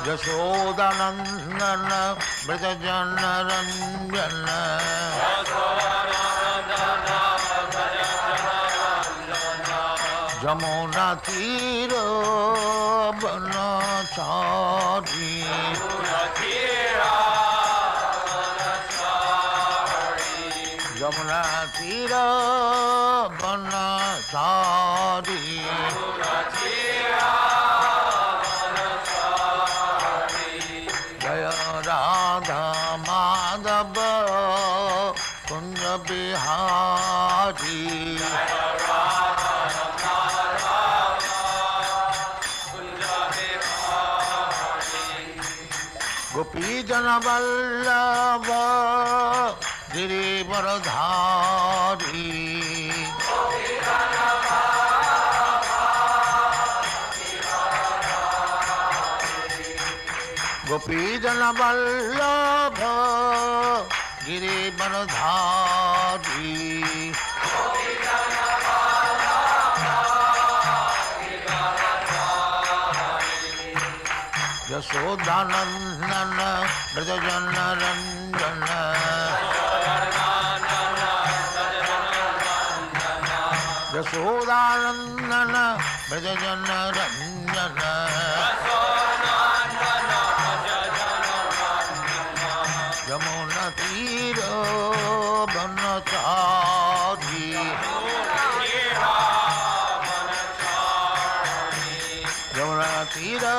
Yashodanandana Brajajana Ranjana Jamuna Tira Banachari Jamuna Tira Banachari Jaya Radha Madhava Kunja Bihari Gopi Jana Vallabha Girivaradhari Gopi Jana Vallabha Girivaradhari Yashodanandana Brajajana Ranjana Yashodanandana Brajajana Ranjana Yamuna Tira Banachari Yamuna Tira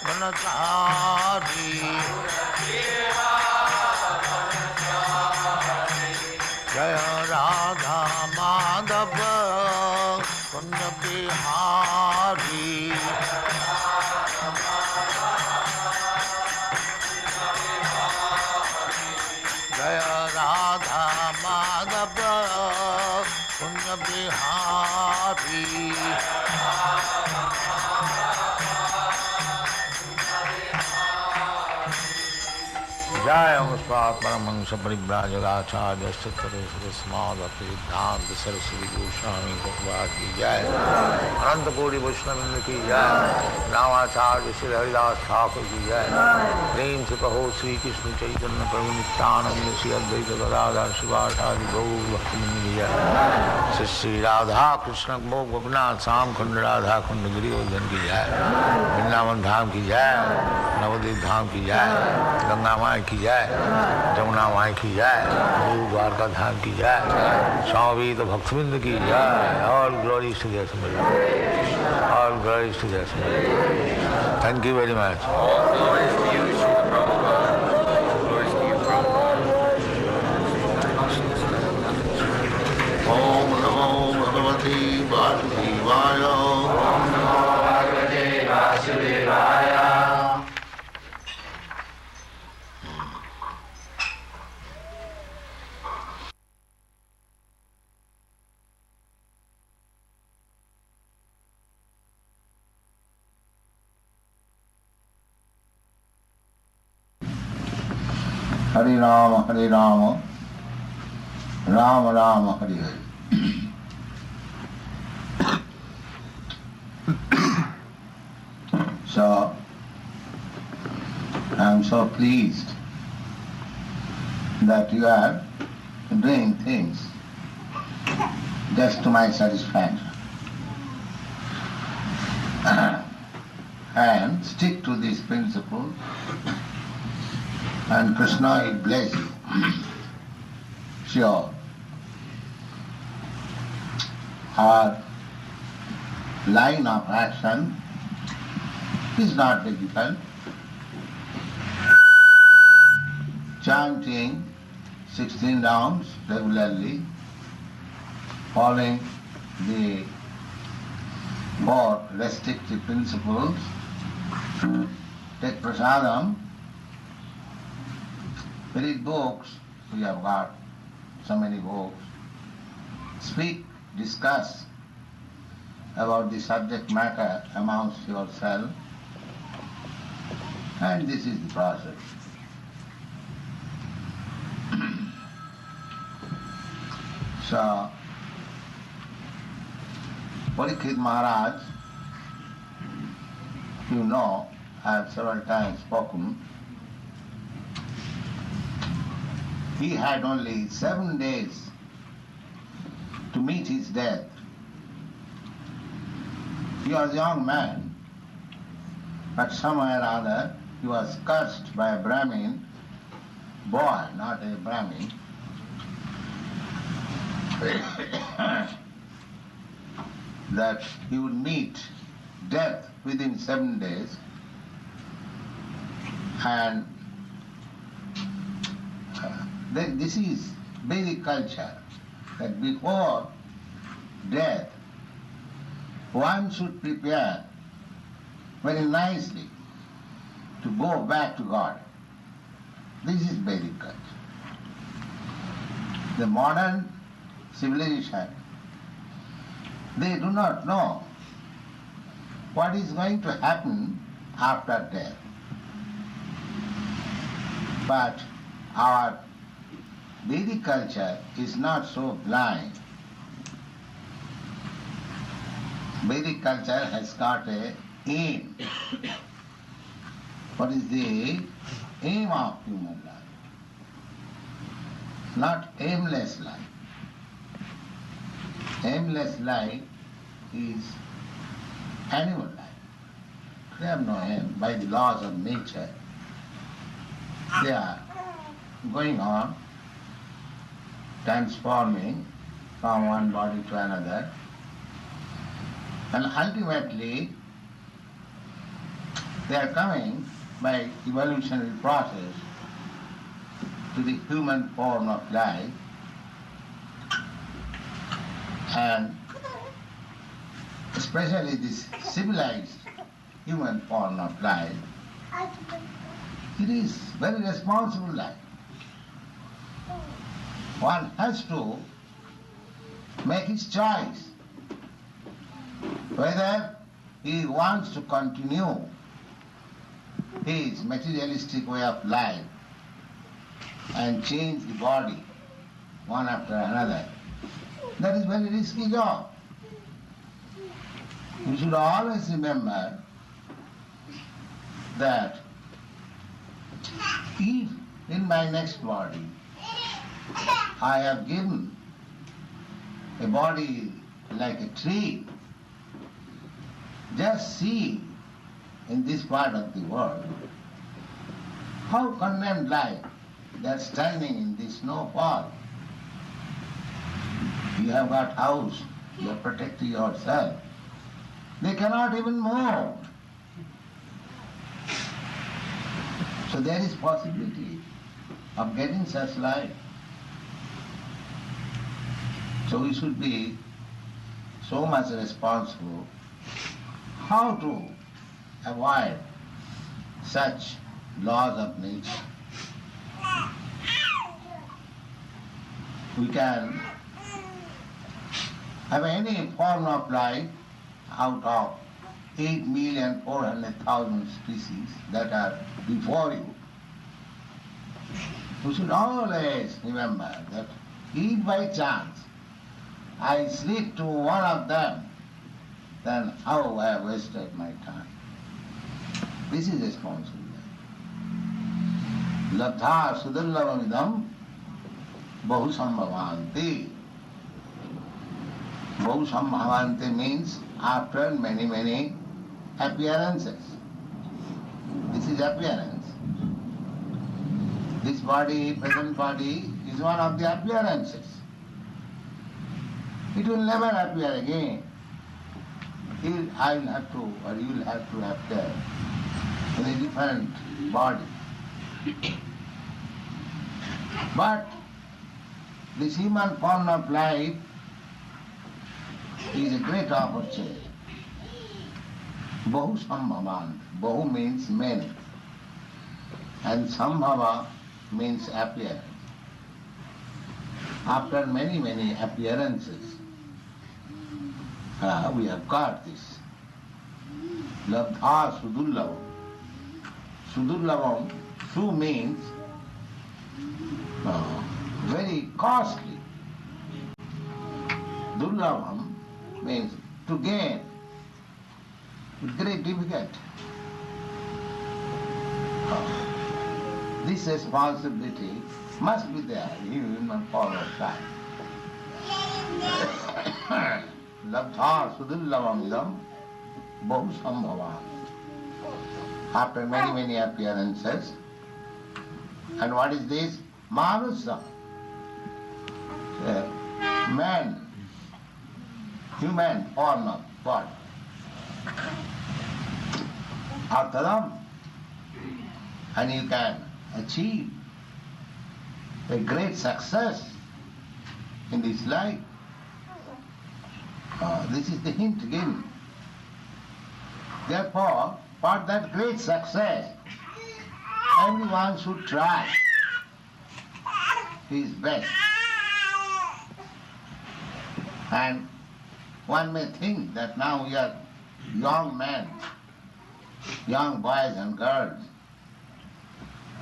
Banachari Jaya Radha Madhava Kunja Bihari Jaya Radha Madhava Kunja Bihari Jaya Muspat Paramahansa Parivrajagacharya Sattva Srimad Bhakti Saraswati Goswami Prabhupada ki Jai Ananta Koti Vaishnavindra ki Jai Ramacharya Sri Haridas Thakur ki Jai Prem se kaho Sri Krishna Chaitanya Prabhu Nityananda Sri Advaita Gadadhar Shivasadi Gaur Bhaktivinoda ki Jai Sri Radha Krishna Mok Gopinath Sam Khand Radha Khand Girivardhan ki Jai Vrindavan Dham ki Jai Navadvip Dham ki Jai Ganga Mai की जाए जमुना माई की जाए गुरु द्वारका धाम की जाए स्वामी तो भक्तबिंद की जाए और ग्लोरी टू जय सिमरन और ग्लोरी टू जय सिमरन थैंक यू वेरी मच ओम नमो भगवते वासुदेवाय ओम नमो भगवते वासुदेवाय Hare Rama, Rama Rama, Hare Hare. So, I am so pleased that you are doing things just to my satisfaction. And stick to this principle. And Krishna will bless you. Sure. Our line of action is not difficult. Chanting 16 rounds regularly, following the 4 restrictive principles, take prasadam, read books, we have got so many books, speak, discuss about the subject matter amongst yourself, and this is the process. So, Parikshit Maharaj, you know, I have several times spoken, he had only 7 days to meet his death. He was a young man, but somehow or other he was cursed by a Brahmin boy, not a Brahmin, that he would meet death within 7 days, and this is Vedic culture, that before death one should prepare very nicely to go back to God. This is Vedic culture. The modern civilization, they do not know what is going to happen after death. But our Vedic culture is not so blind. Vedic culture has got a aim. What is the aim of human life? Not aimless life. Aimless life is animal life. They have no aim. By the laws of nature, they are going on, transforming from one body to another, and ultimately they are coming by evolutionary process to the human form of life, and especially this civilized human form of life, it is very responsible life. One has to make his choice whether he wants to continue his materialistic way of life and change the body one after another. That is very risky job. You should always remember that if in my next body I have given a body like a tree, just see in this part of the world how condemned life they are standing in the snowfall. You have got house, you are protecting yourself. They cannot even move. So there is possibility of getting such life. So we should be so much responsible how to avoid such laws of nature. We can have any form of life out of 8,400,000 species that are before you. We should always remember that if by chance I slip to one of them, then how I have wasted my time. This is responsible. Labdha sudurlabhamidam bahu sambhavanti. Bahu sambhavanti means after many, many appearances. This is appearance. This body, present body, is one of the appearances. It will never appear again. I will have to, or you will have to appear in a different body. But this human form of life is a great opportunity. Bahu sambhavan. Bahu means many, and sambhava means appearance. After many, many appearances, we have got this. Labdha sudurlabham. Sudurlabham, su means very costly. Durlabham means to gain with great difficulty. This responsibility must be there even in forward time. Labdha sudullavam idam bahu sambhavam. After many appearances, and what is this? Manusa. Man, human form of body. Arthadam. And you can achieve a great success in this life. This is the hint given. Therefore, for that great success, everyone should try his best. And one may think that now we are young men, young boys and girls.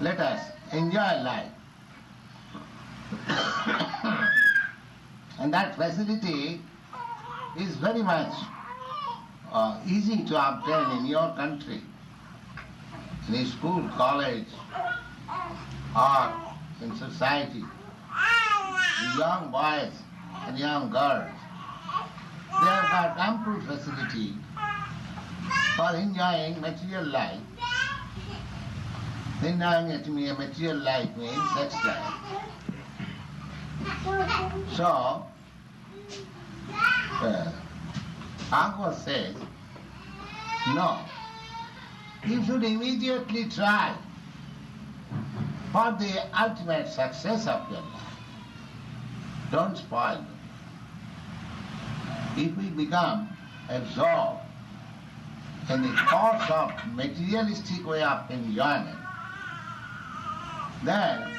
Let us enjoy life. And that facility is very much easy to obtain in your country, in a school, college, or in society. The young boys and young girls, they have got ample facility for enjoying material life. Enjoying a material life means sex life. So, Bhagavad says, no, you should immediately try for the ultimate success of your life. Don't spoil it. If we become absorbed in the course of materialistic way of enjoyment, then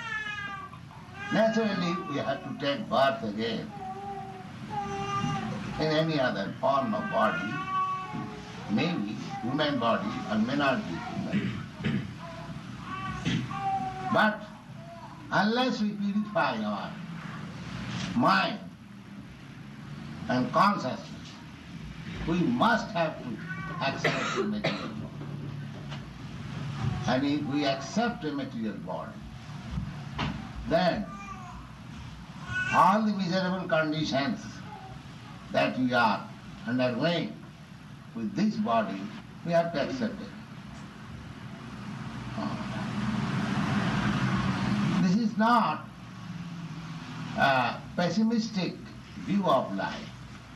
naturally we have to take birth again in any other form of body, maybe human body or may not be human. But unless we purify our mind and consciousness, we must have to accept the material body. And if we accept a material body, then all the miserable conditions that we are undergoing with this body, we have to accept it. This is not a pessimistic view of life,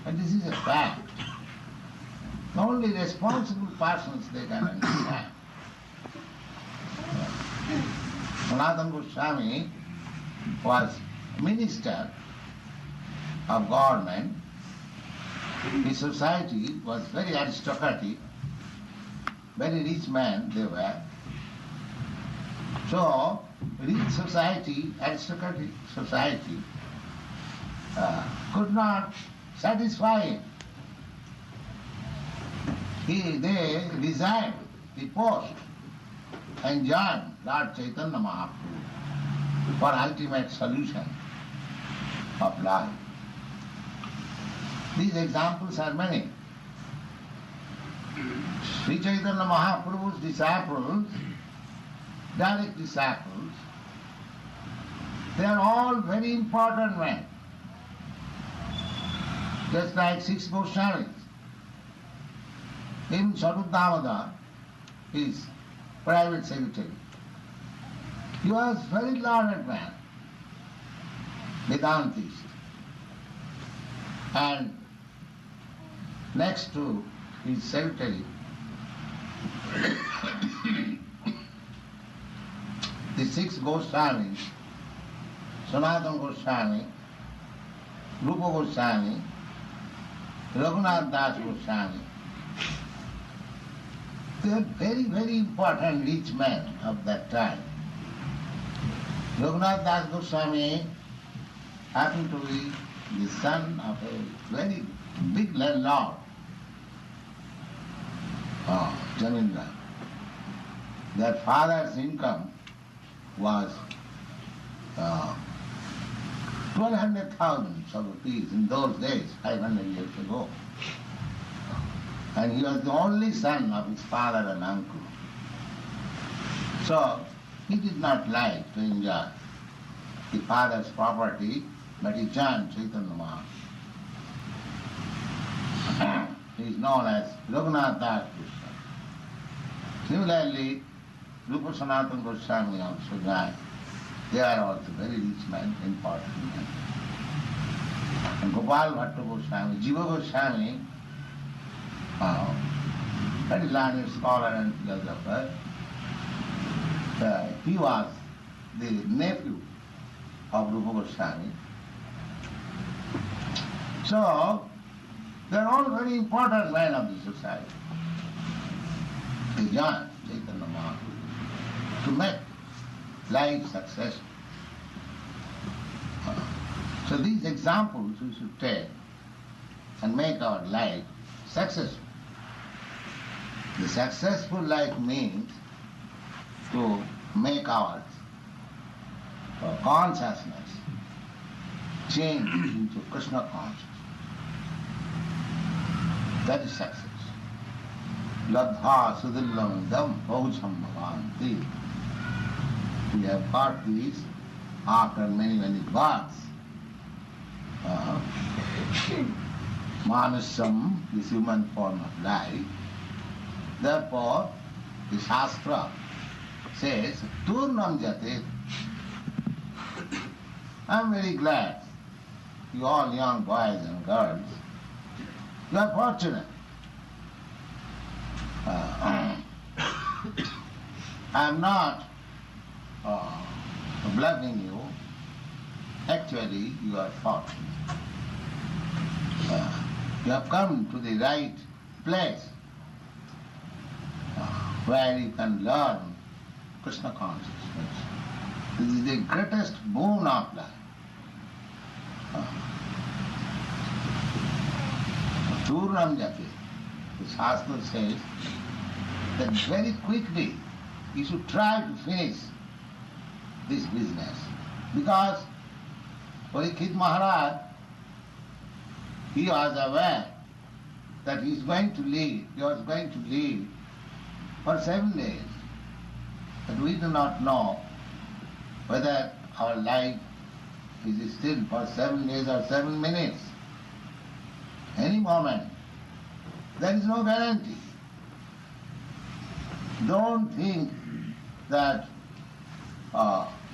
and this is a fact. Only responsible persons they can understand. Sanatana Goswami was minister of government. His society was very aristocratic, very rich men they were. So, rich society, aristocratic society, could not satisfy him. They resigned the post and joined Lord Chaitanya Mahaprabhu for ultimate solution of life. These examples are many. Sri Chaitanya Mahaprabhu's disciples, direct disciples, they are all very important men. Just like 6 Goswamis. Even Saruddhamada, his private secretary, he was very learned man, Vedantist. And next to his secretary, the 6 Goswamis, Sanatana Goswami, Rupa Goswami, Raghunath Das Goswami, they are very important rich men of that time. Raghunath Das Goswami happened to be the son of a very big landlord, Jamindar. Their father's income was 1,200,000 rupees in those days, 500 years ago. And he was the only son of his father and uncle. So he did not like to enjoy the father's property, but he joined Chaitanya Mahaprabhu. He is known as Raghunath Das Goswami. Similarly, Rupa Sanatana Goswami also joined. They are also very rich men, important men. And Gopal Bhatta Goswami, Jiva Goswami, very learned scholar and philosopher, he was the nephew of Rupa Goswami. So, they are all very important men of the society. They joined Chaitanya Mahaprabhu to make life successful. So these examples we should take and make our life successful. The successful life means to make our consciousness change into Krishna consciousness. That is success. Ladha sudillam dam bhaucham bhavanti. We have got these after many, many births. Manusam, this human form of life. Therefore, the Shastra says, Turnam Jate. I am very glad, you all young boys and girls, you are fortunate. I am not bluffing you. Actually, you are fortunate. You have come to the right place where you can learn Krishna consciousness. This is the greatest boon of life. Turnam Jati. The Shastra says that very quickly you should try to finish this business. Because Parikshit Maharaj, he was aware that he was going to live for 7 days. But we do not know whether our life is still for 7 days or 7 minutes. Any moment. There is no guarantee. Don't think that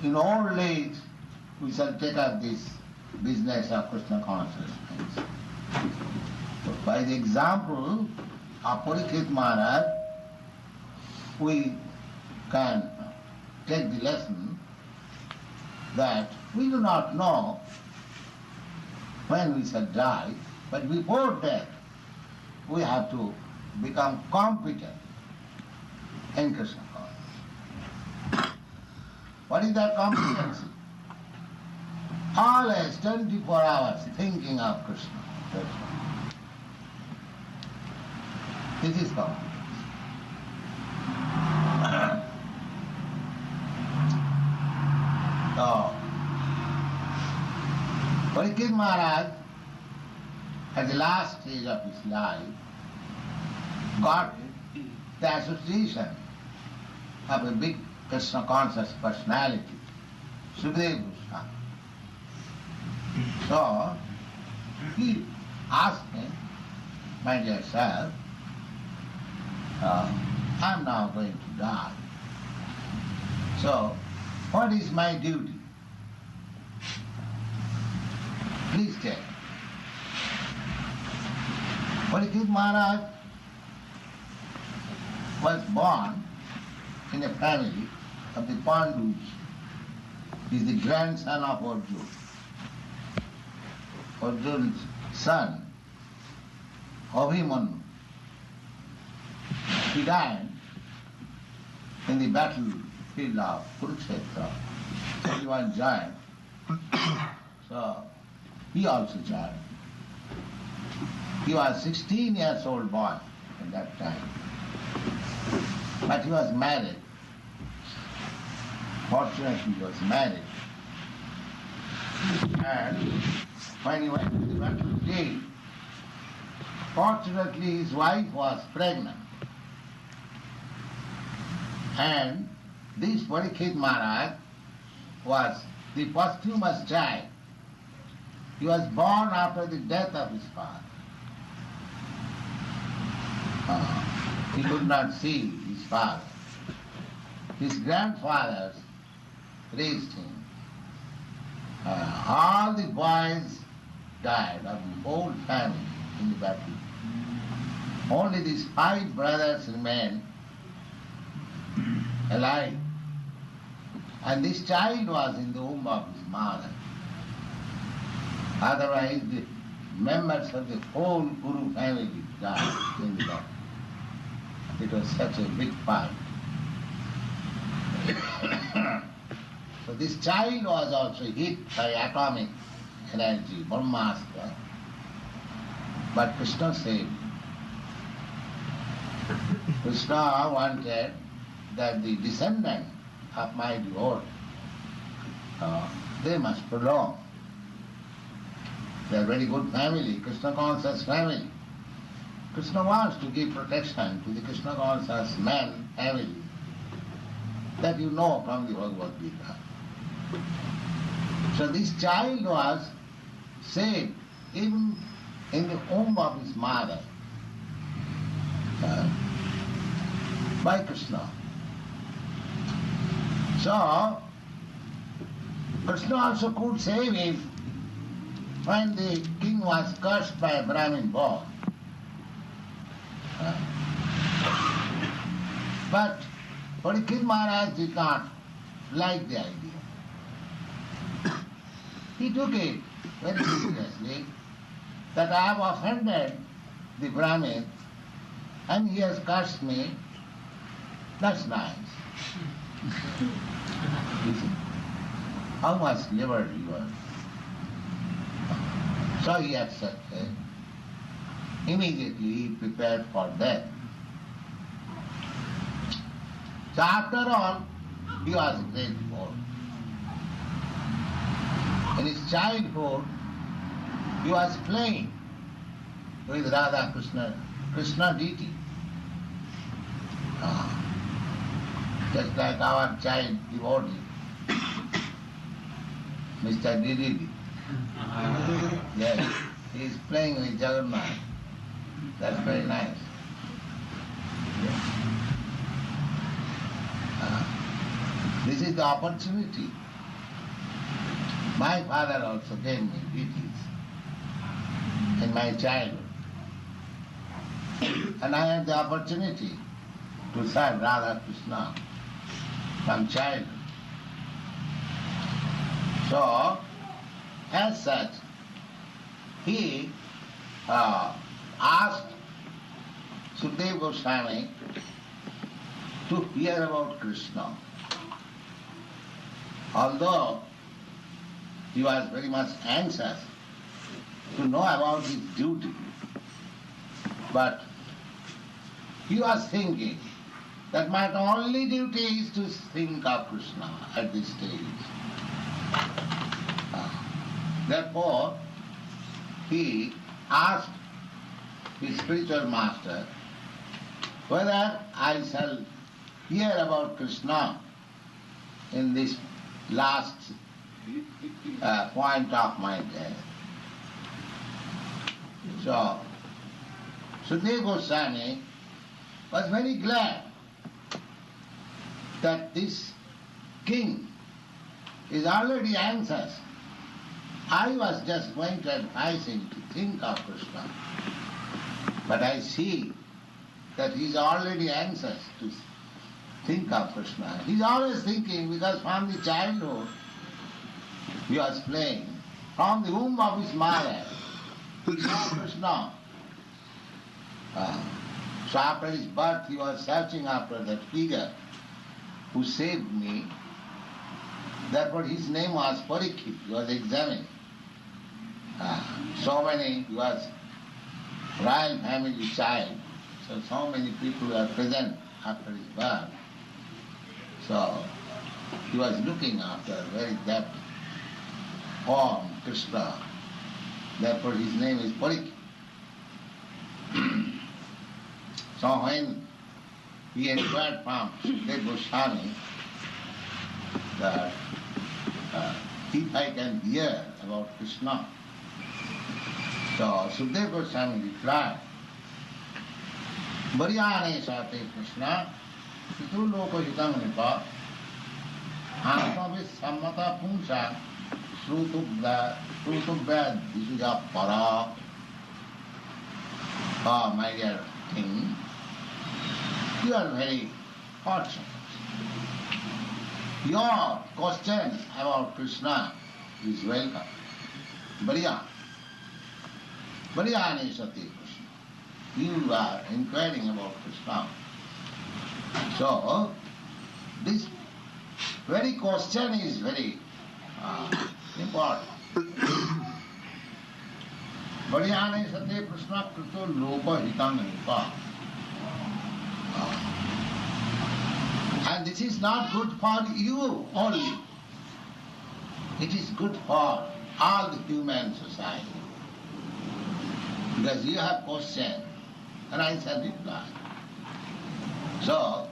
in old age we shall take up this business of Krishna consciousness. So by the example of Parikshit Maharaj, we can take the lesson that we do not know when we shall die, but before death we have to become competent in Krishna consciousness. What is that competency? Always 24 hours thinking of Krishna. That's all. This is competency. So, Parikshit Maharaj, at the last stage of his life, got the association of a big Krishna conscious personality, Sukadeva Goswami. So, he asked him, my dear sir, I am now going to die. So, what is my duty? Please tell. Parikshit Maharaj was born in a family of the Pandus. He is the grandson of Arjuna. Arjuna's son, Abhimanyu. He died in the battlefield of Kurukshetra. He was giant. So he also joined. He was 16 years old boy at that time. But he was married. Fortunately, he was married. And when he went to the battlefield, fortunately his wife was pregnant. And this Parikshit Maharaj was the posthumous child. He was born after the death of his father. He could not see his father. His grandfathers raised him. All the boys died of the whole family in the battle. Only these 5 brothers remained alive. And this child was in the womb of his mother. Otherwise, the members of the whole Guru family died in the battle. It was such a big fight. So this child was also hit by atomic energy, Brahmastra. But Krishna saved. Krishna wanted that the descendant of my devotee, they must prolong. They are very good family, Krishna conscious family. Krishna wants to give protection to the Krishna conscious man family. That you know from the Bhagavad Gita. So this child was saved even in the womb of his mother by Krishna. So Krishna also could save him when the king was cursed by a Brahmin boy. But Parikshit Maharaj did not like the idea. He took it very seriously that I have offended the Brahmin and he has cursed me. That's nice. How much liberty you are. So he accepted. Immediately he prepared for death. So after all, he was a great devotee. In his childhood, he was playing with Radha Krishna deity. Just like our child devotee, Mr. Didi. Yes, he is playing with Jagannath. That's very nice. Yes. This is the opportunity. My father also gave me deities in my childhood. And I had the opportunity to serve Radha Krishna from childhood. So, as such, he asked Sukadeva Goswami to hear about Krishna. Although he was very much anxious to know about his duty, but he was thinking that my only duty is to think of Krishna at this stage. Therefore, he asked his spiritual master whether I shall hear about Krishna in this last point of my death. So, Sukadeva Goswami was very glad that this king is already anxious. I was just going to advise him to think of Krishna. But I see that he is already anxious to think of Krishna. He is always thinking because from the childhood he was playing. From the womb of his mother he saw Krishna. So after his birth he was searching after that figure who saved me. Therefore his name was Parikshit. He was examining. He was royal family child. So many people were present after his birth. So he was looking after very depth form Krishna. Therefore his name is Parikshit. So when he inquired from Sukadeva Goswami that if I can hear about Krishna. So Sukadeva Goswami replied, Variyane sate Krishna, Pitu loko hitam nipa, Atmavis sammata punsa, Srutubhya disuja para. Oh, my dear king, you are very fortunate. Your question about Krishna is welcome. Variyane sate Krishna. You are inquiring about Krishna. So, this very question is very important. Variyane sate Krishna krito loka hitam nipa. And this is not good for you only. It is good for all the human society. Because you have question and I shall reply. So,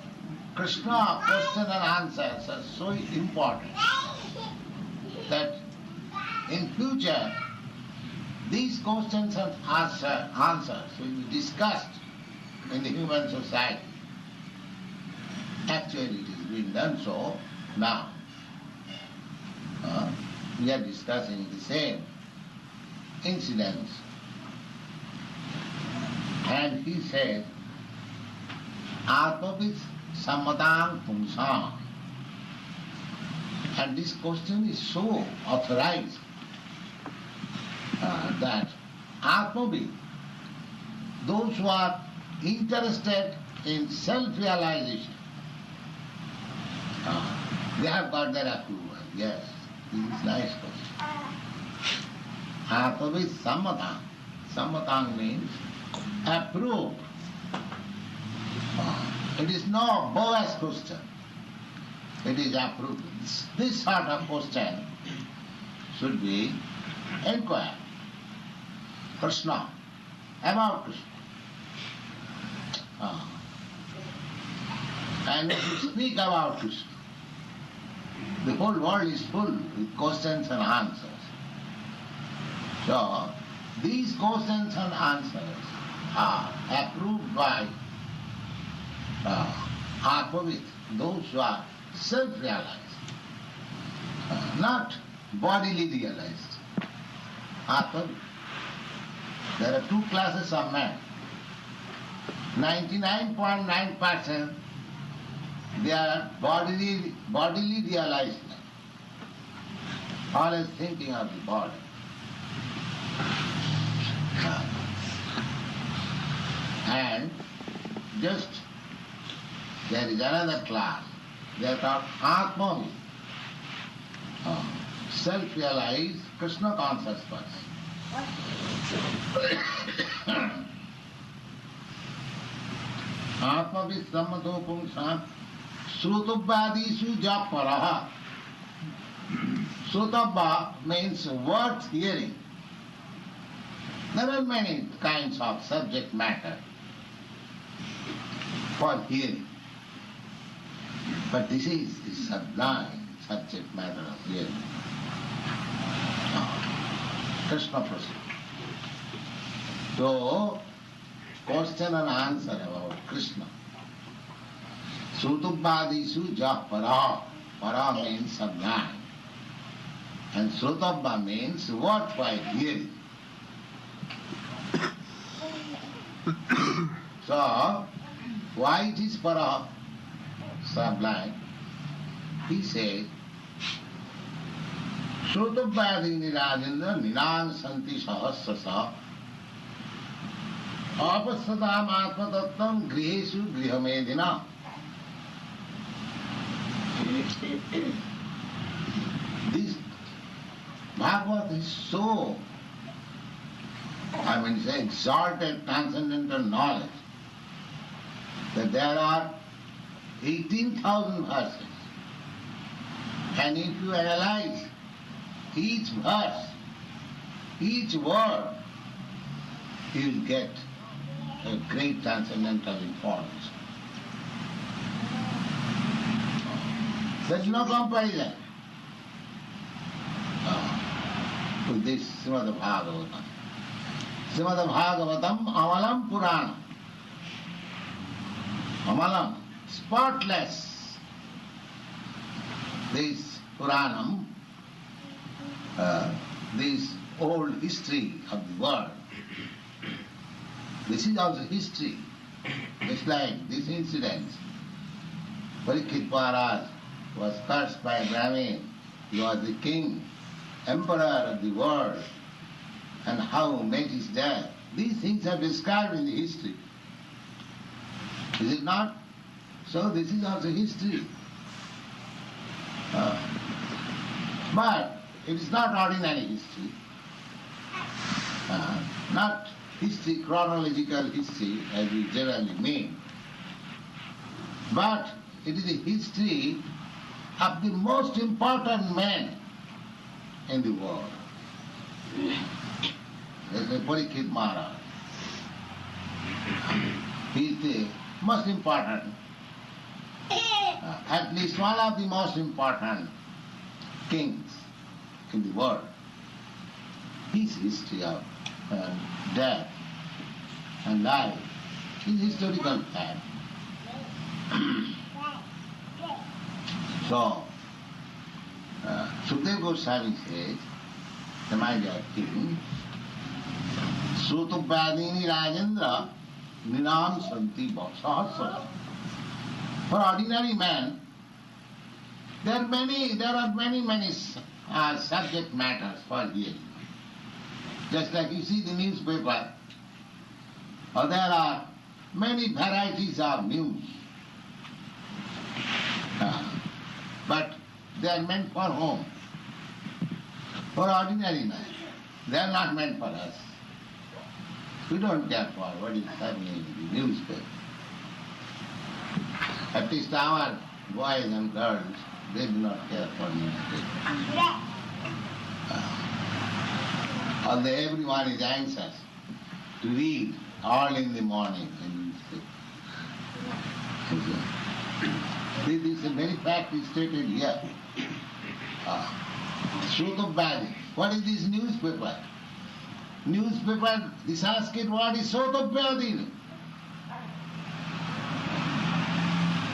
Krishna question and answers are so important that in future these questions and answers will be discussed in the human society. Actually it is being done so now. We are discussing the same incidents. And he said, Atmavis sammatang pungsam. And this question is so authorized that Atmavis, those who are interested in self-realization, they have got their approval. Yes, this is nice question. Atmavis sammatang. Sammatang means approved. It is no bogus question. It is approved. This sort of question should be inquired. Krishna, about Krishna. And if you speak about Krishna, the whole world is full with questions and answers. So, these questions and answers are approved by Atmavit, those who are self-realized, not bodily realized. Atmavit. There are two classes of men. 99.9% they are bodily realized men. Always thinking of the body. And just there is another class. They are called Atmavit. Self-realized Krishna conscious person. Atmavit sammato pungsam srutubhadishu japaraha. Srutubha means worth hearing. There are many kinds of subject matter for hearing. But this is the sublime subject matter of hearing. Krishna Prasad. So, question and answer about Krishna. Srutubhadisu ja para. Para means sublime. And Srutubha means worthwhile hearing. So, why it is para, sublime? He said, Srutubhadini Rajendra Ninang Santi Sahasrasa Apasatam Atmatattam Grihesu Grihamedina. This Bhagavad is so, say, exalted transcendental knowledge that there are 18,000 verses. And if you analyze each verse, each word, you will get a great transcendental information. There is no comparison with this Srimad Bhagavatam. Srimad Bhagavatam Amalam Puranam. Amalam, spotless. This Puranam, this old history of the world, this is also history. Just like this incident. Parikshit Maharaj was cursed by Brahmin. He was the king, emperor of the world, and how he met his death. These things are described in the history. Is it not? So this is also history. But it is not ordinary history. Not history, chronological history as we generally mean. But it is a history of the most important man in the world. That's Parikshit Maharaj. He is the most important, at least one of the most important kings in the world. His history of death and life is historical fact. So, Sukadeva Goswami says, the my dear king, Sutubhadini Rajendra Ninam Santi Sahasra. For ordinary man, there are many subject matters for hearing. Just like you see the newspaper, or there are many varieties of news. But they are meant for whom? For ordinary man. They are not meant for us. We don't care for what is happening in the newspaper. At least our boys and girls, they do not care for newspaper. Although everyone is anxious to read all in the morning in newspaper. This is a very fact is stated here. Sotobhadi. What is this newspaper? Newspaper, the Sanskrit word is Sotobhadi.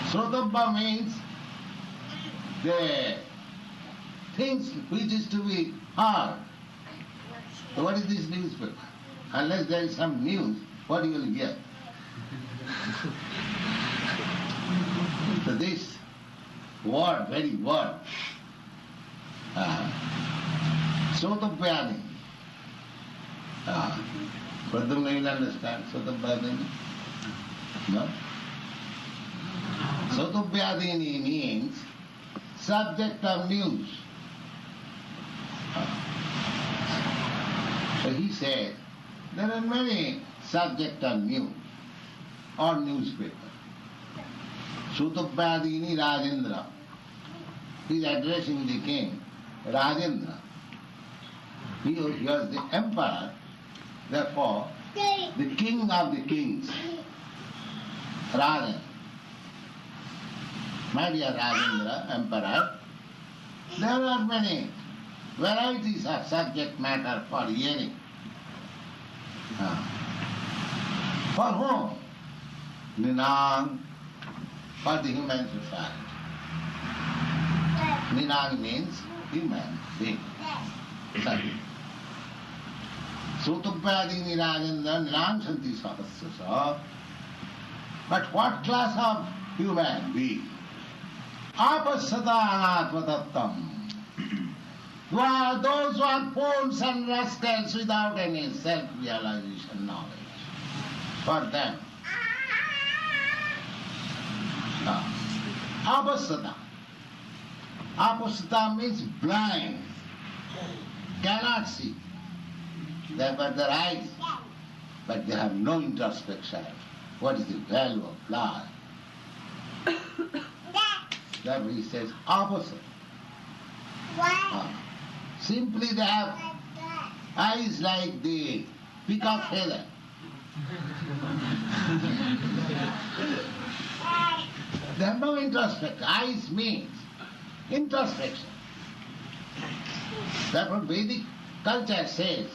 Sotobha means the things which is to be heard. So what is this newspaper? Unless there is some news, what you will hear? So this word, very word, Sotobhadi. Pradhumna, you will understand Sotobhadini? No? Sotobhadini means subject of news. So he said, there are many subject of news or newspaper. Sutobhadini Rajendra. He is addressing the king, Rajendra. He was the emperor, therefore the king of the kings. Rajendra. My dear Rajendra, emperor, there are many varieties of subject matter for hearing. For whom? Ninang, for the human society. Ninang means human being. Sutubhadini Rajendra Ninang Santi Sahasra. But what class of human being? Apasada Anatmatattam. Who are those who are fools and rascals without any self-realization knowledge. For them. Apasada. Apasada means blind. Cannot see. They have got their eyes, but they have no introspection. What is the value of life? Therefore he says opposite. Simply they have eyes like the peacock feather. They have no introspection. Eyes means introspection. Therefore Vedic culture says,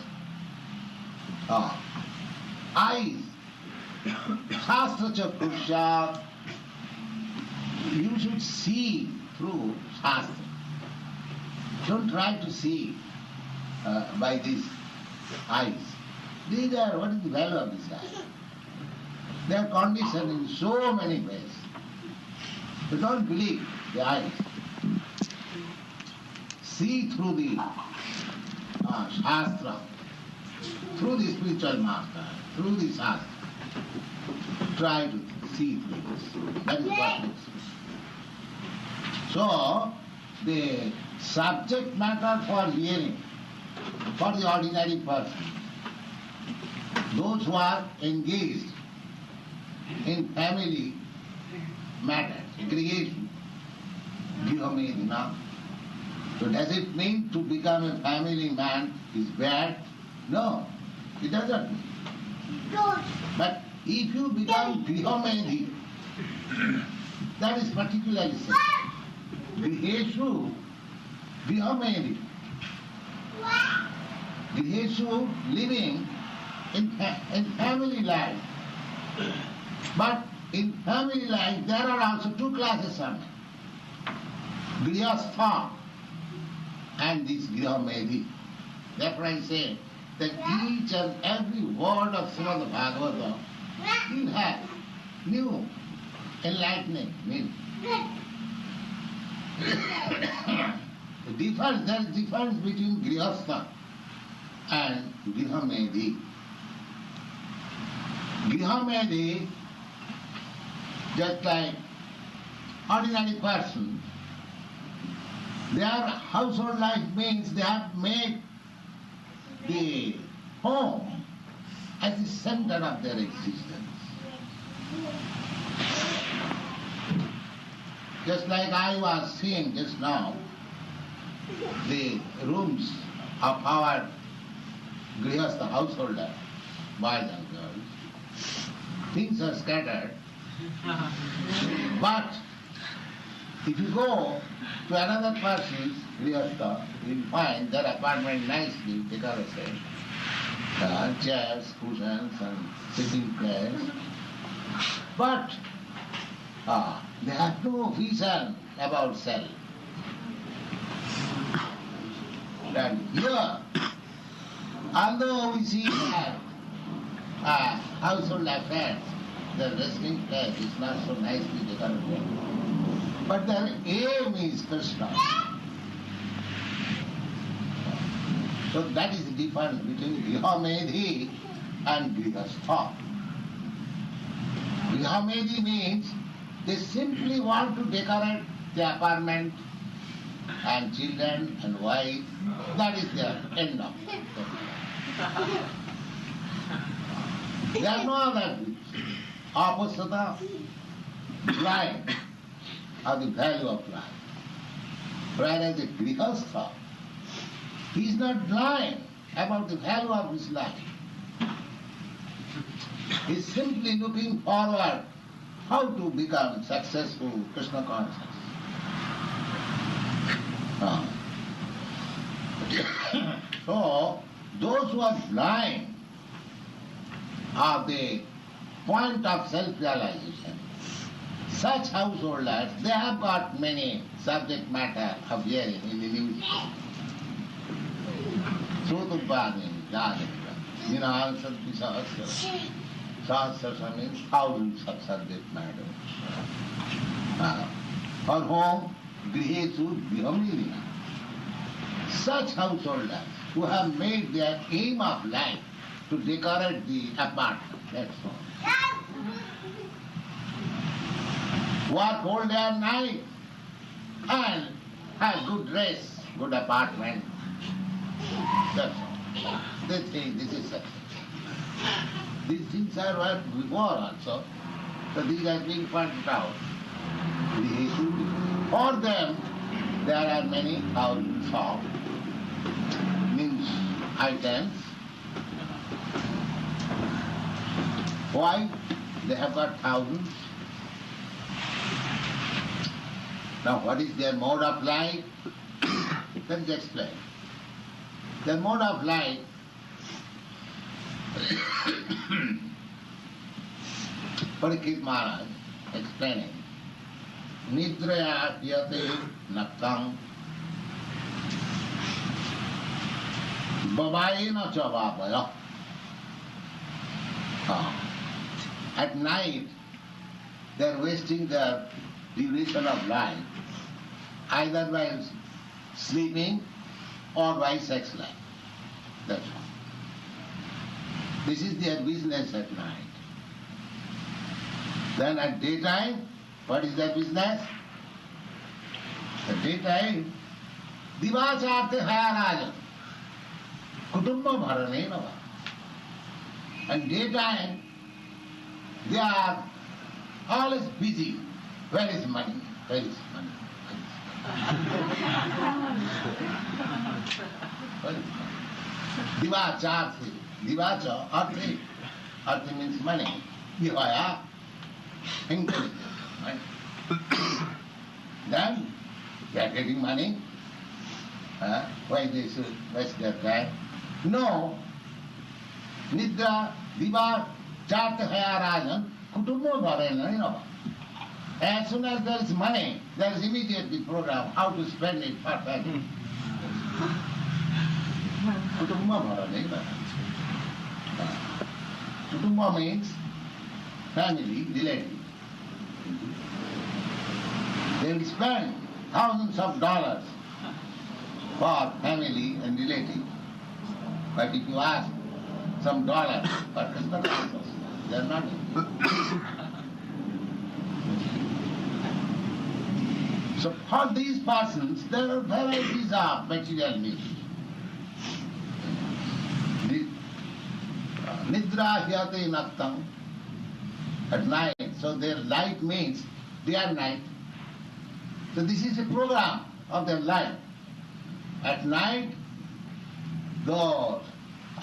eyes, Shastra Chakrusha, you should see through Shastra. Don't try to see by these eyes. These are, what is the value of these eyes? They are conditioned in so many ways. You don't believe the eyes. See through the Shastra, through the spiritual master, through the Shastra. Try to see through this. That is what it is. So, the subject matter for hearing, for the ordinary person, those who are engaged in family matters, aggregation, Grihamedina. So does it mean to become a family man is bad? No, it doesn't mean. But if you become Grihamedi, that is particularly said. Griheshu, Grihamedi. Griheshu, living in family life. But in family life there are also two classes of men. Grihastha and this Grihamedi. Therefore I say that each and every word of Srimad Bhagavatam will have new enlightening meaning. There is difference between Grihastha and Grihamedi. Grihamedi, just like ordinary person, their household life means they have made the home as the center of their existence. Just like I was seeing just now, the rooms of our Grihastha householder, boys and girls, things are scattered. But if you go to another person's Grihastha, you will find their apartment nicely decorated. Chairs, cushions and sitting place. But they have no vision about self. And here, although we see that household affairs, the resting place is not so nicely decorated, but their aim is Krishna. So that is the difference between Grihamedi and Grihastha. Grihamedi means they simply want to decorate the apartment and children and wife. That is their end of it. There are no other opposite blind of the value of life. Whereas a Grihastha, he is not blind about the value of his life. He is simply looking forward how to become successful Krishna conscious. So, those who are blind of the point of self-realization, such householders, they have got many subject matter of hearing in the news. Sotupani, Jadavra, Vinansanti Sahasra. Sahasra means thousands of subject matter. For whom Grihesu Grihamedina. Such householders who have made their aim of life to decorate the apartment, that's all. Work whole day and night and have good dress, good apartment. That's all. They think this is success. These things are worked before also. So these are being pointed out. For them, there are many thousands of means items. Why? They have got thousands. Now what is their mode of life? Let's explain. Their mode of life Parikshit Maharaj explaining Nidraya yate naktam Babayena chavapaya. At night they are wasting their duration of life either by sleeping or by sex life. That's all. This is their business at night. Then at daytime, what is their business? At daytime, divacharte hayaraja, kutumba bharane nava. And daytime, they are always busy. Where is money? Where is money? Where is money? Divacharte, divacha, arthi. Arthi means money. Divaya, intelligence. Right? Then they are getting money. Why they should waste their time? No. Nidra, diva, chart haya rajan, kutumbo bharena. As soon as there is money, there is immediately program how to spend it perfectly. Kutumba bharena. Kutumba means family, relative. They will spend thousands of dollars for family and relative. But if you ask some dollars for Krishna consciousness, they are not. So for these persons, there are varieties of material needs. Nidra hyate naktam, at night. So their life means day and night. So this is a program of their life. At night, those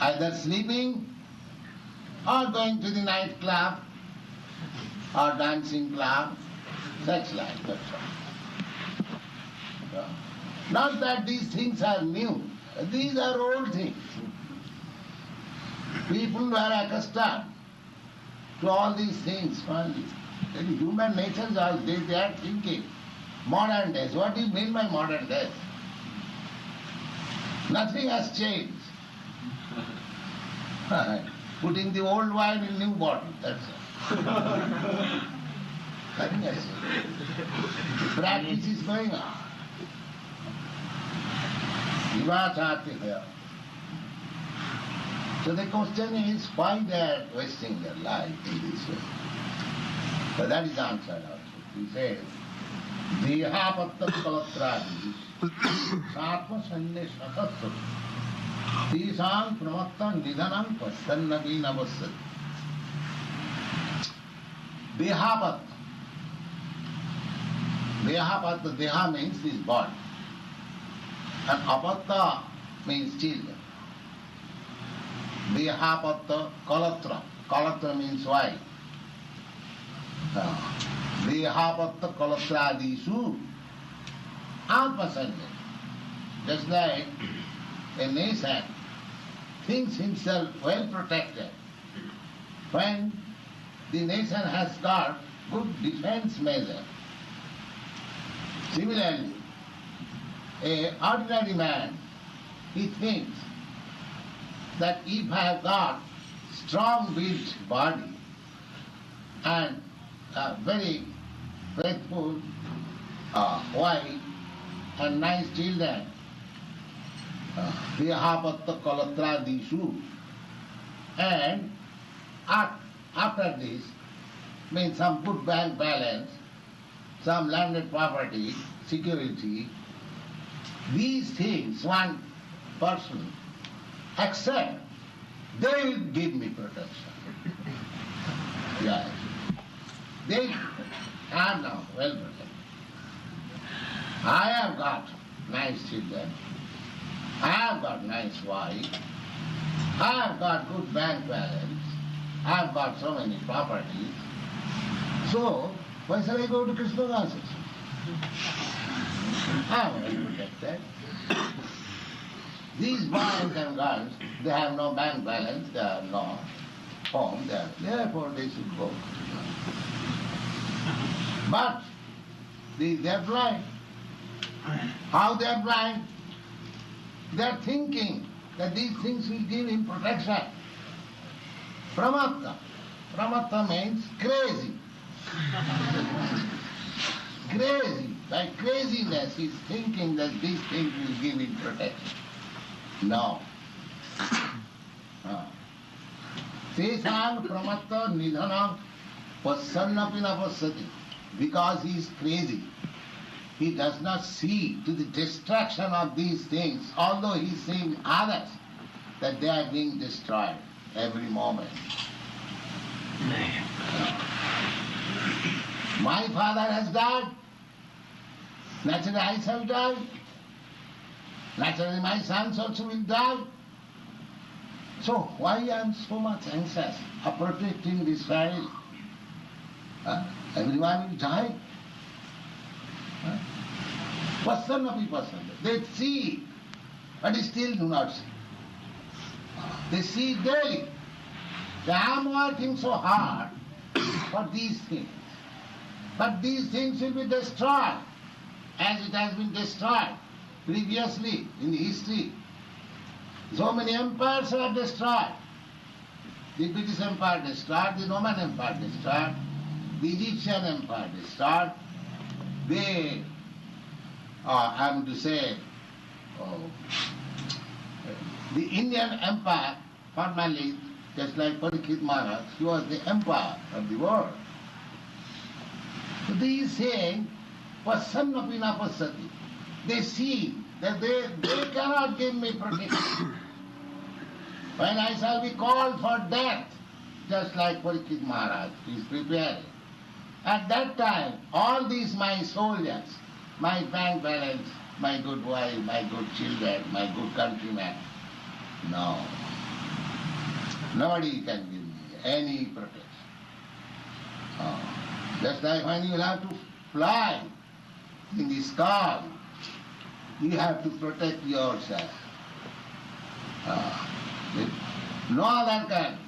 either sleeping or going to the night club or dancing club, sex life, that's all. Not that these things are new. These are old things. People were accustomed to all these things. In human nature, they are thinking, modern days. What do you mean by modern days? Nothing has changed. Putting the old wine in new bottle, that's all. Nothing has changed. Practice is going on. Vivachati here. So the question is why they are wasting their life in this way. So that is answered also. He says, Dehapatta kalatradi Satma Sanye Shatatsva Tisang Pramatta Nidhanam Pastannabi Navasat. Dehapatta. Dehapatta, Deha means this body. And apatta means children. Dehapatta kalatra. Kalatra means wife. Dehapatta kalatradisu atmasanya. Just like a nation thinks himself well protected when the nation has got good defense measure. Similarly, an ordinary man, he thinks that if I have got strong built body and a very faithful wife and nice children, Vihapatta Kalatradishu, and after this means some good bank balance, some landed property, security, these things one person accept, they will give me protection. Yes. They are now well protected. I have got nice children. I have got nice wife. I have got good bank balance. I have got so many properties. So, why shall I go to Krishna consciousness? I am well protected. These boys and girls, they have no bank balance, they have no home, therefore they should go. But they are blind. How they are blind? They are thinking that these things will give him protection. Pramatta. Pramatta means crazy. Crazy. By craziness he is thinking that these things will give him protection. No. Tesang pramatta nidhanam passannapi na passati. Because he is crazy. He does not see to the destruction of these things, although he is seeing others, that they are being destroyed every moment. My father has died. Naturally I shall die. Naturally my sons also will die. So why I am so much anxious of protecting this family? Everyone will die. Passannapi passanna. They see, but still do not see. They see daily. I am working so hard for these things. But these things will be destroyed, as it has been destroyed previously in history. So many empires are destroyed. The British Empire destroyed, the Roman Empire destroyed, the Egyptian Empire destroyed. They, I am to say, the Indian Empire, formerly, just like Parikshit Maharaj, he was the empire of the world. So they say, passannapi na passati. They see that they cannot give me protection. When I shall be called for death, just like Parikshit Maharaj is preparing, at that time, all these my soldiers, my bank balance, my good wife, my good children, my good countrymen, no. Nobody can give me any protection. Just like when you have to fly in the sky, you have to protect yourself. No other can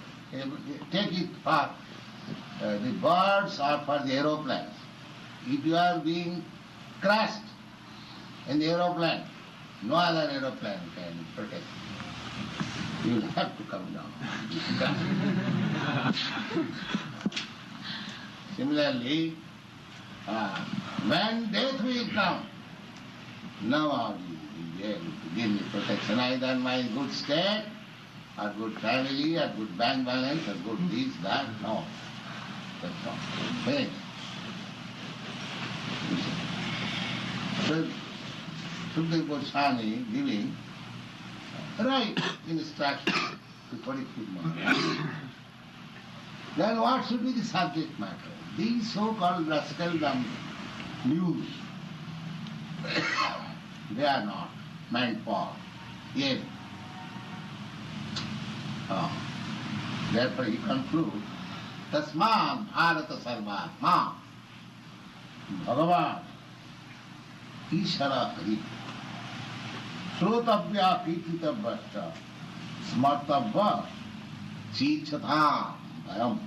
take it for the birds or for the aeroplanes. If you are being crushed in the aeroplane, no other aeroplane can protect you. You will have to come down. Similarly, when death will come, no one will be able to give me protection, either my good state, or good family, or good bank balance, or good this, that, no. That's all. Finished. So, Sublime Goswami giving right instruction to Parikshit Maharaj. Then what should be the subject matter? These so-called rascaldom news, they are not meant for yet. Therefore he concludes, Tasmam Bharata Sarvatma Bhagavan Ishara Hari Shrotavya Kirtitavya Smartavya Chichatham Bhayam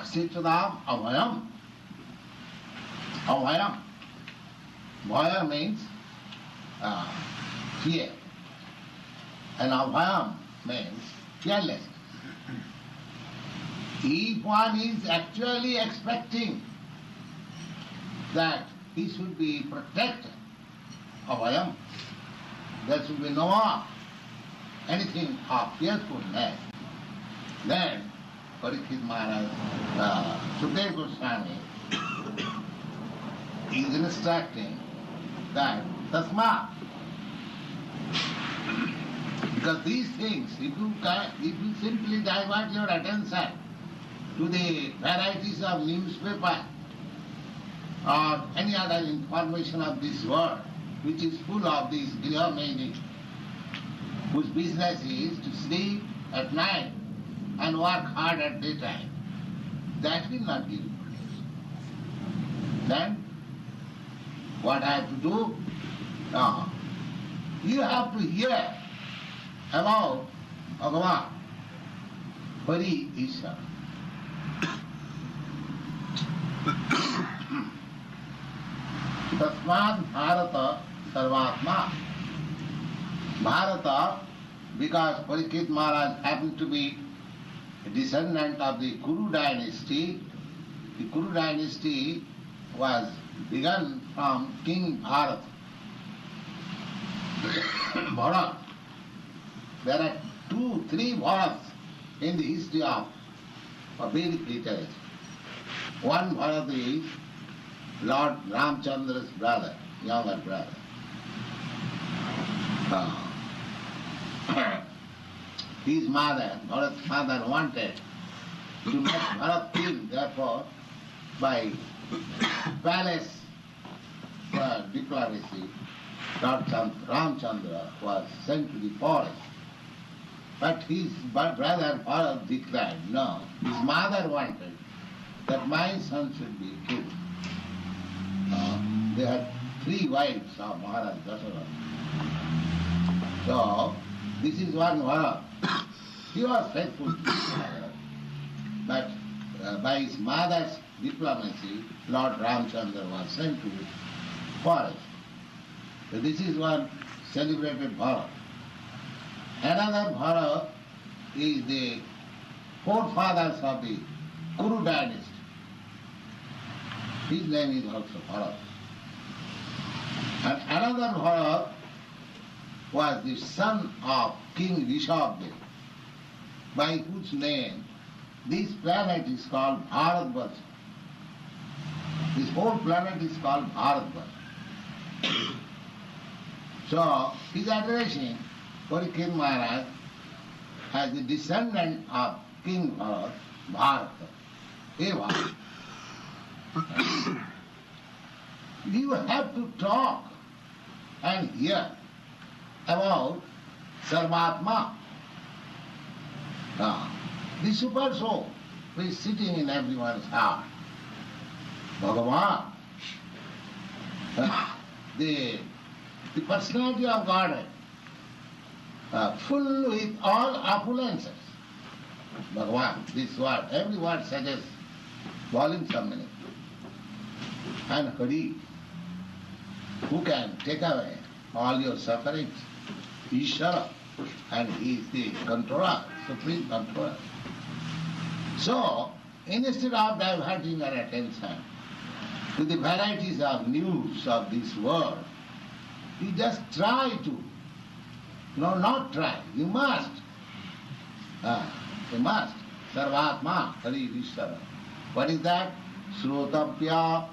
Chichatham Abhayam. Abhayam. Bhaya means fear. And abhayam means fearless. If one is actually expecting that he should be protected, abhayam, there should be no more anything of fearfulness, then Parikshit Maharaj, Sukadeva Goswami is instructing that tasma. Because these things, if you simply divert your attention to the varieties of newspaper or any other information of this world, which is full of these grihamenis, whose business is to sleep at night and work hard at daytime, that will not give you protection. Then what I have to do? Now, you have to hear about Bhagavan, Hari Ishvara. Tasmad Bharata Sarvatma. Bharata, because Parikshit Maharaj happened to be a descendant of the Kuru dynasty. The Kuru dynasty was begun from King Bharat. Bharat. There are 2-3 Bharats in the history of Vedic literature. One Bharat is Lord Ramchandra's brother, younger brother. His mother, Bharat's mother, wanted to make Bharat king, therefore, by palace diplomacy, Lord Ramchandra was sent to the forest. But his brother Bharat declared, no, his mother wanted that my son should be king. They had 3 wives of Maharaj Dasharatha. So, this is one Bharat. He was faithful to his mother. But by his mother's diplomacy, Lord Ramchandra was sent to the forest. So this is one celebrated Bharat. Another Bharat is the forefathers of the Kuru dynasty. His name is also Bharat. And another Bharat was the son of King Rishabdev, by whose name this planet is called Bharatvarsha. This whole planet is called Bharatvarsha. So, his addressing Parikshit Maharaj as the descendant of King Bharat, Bharata. Eva. You have to talk and hear about Sarvatma. The super soul who is sitting in everyone's heart. Bhagavan. The personality of Godhead, full with all opulences. Bhagavan, this word, every word suggests volumes of meaning. And Hari, who can take away all your sufferings? Ishvara, and he is the controller, supreme controller. So, instead of diverting our attention to the varieties of news of this world, you just try to. No, not try. You must. You must. Sarvatma, Hari Ishvara. What is that? Srotapya.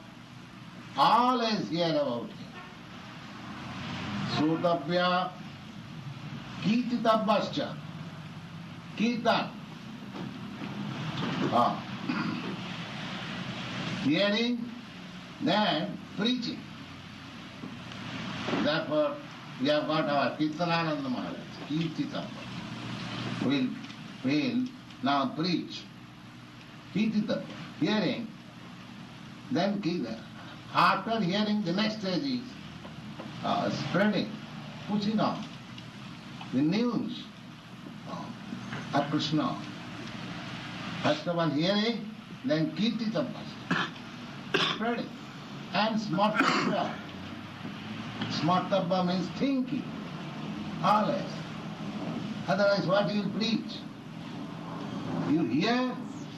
Always hear about him. Srotapya. Kirtitabbascha. Kirtan. Hearing, then preaching. Therefore, we have got our Kirtanananda Maharaj, Kirtitabba. We'll now preach. Kirtitabba, hearing, then Kirtan. After hearing, the next stage is spreading, pushing on the news of Krishna. First of all hearing, then Kirtitabba, spreading. And Smartabba. Smartabba means thinking, always. Otherwise, what you preach? You hear,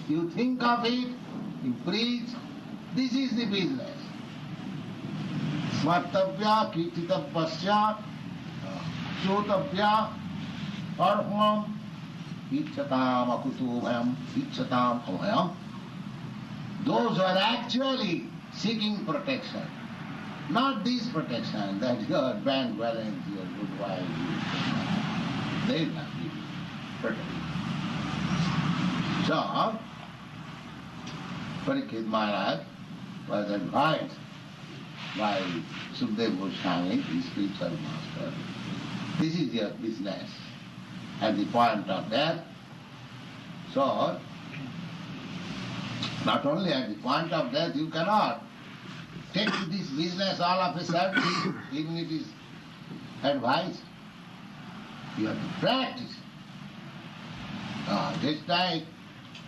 you think of it, you preach. This is the business. Smartabhya, kirtitabbasya, shrotavya, parham, ichchatam akutu bhayam, ichchatam abhayam. Those who are actually seeking protection. Not this protection, that your bank balance, your good wife, they will not be protected. So, Parikshit Maharaj was advised by Sukadeva Goswami, his spiritual master, this is your business at the point of death. So, not only at the point of death, you cannot take to this business all of a sudden, even it is advice. You have to practice. Just like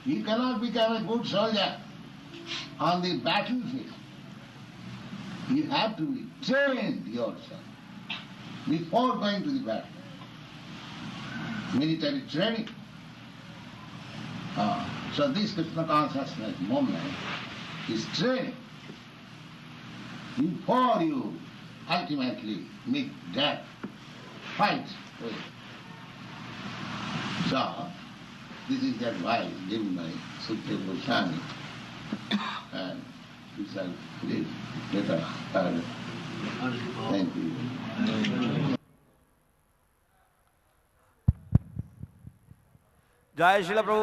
you cannot become a good soldier on the battlefield. You have to be trained yourself before going to the battle. Military training. So this Krishna consciousness movement is training before you ultimately meet death, fight with it. So, this is the advice given by Supreme Goswami, and we shall live later. Thank you. जय श्रील प्रभु।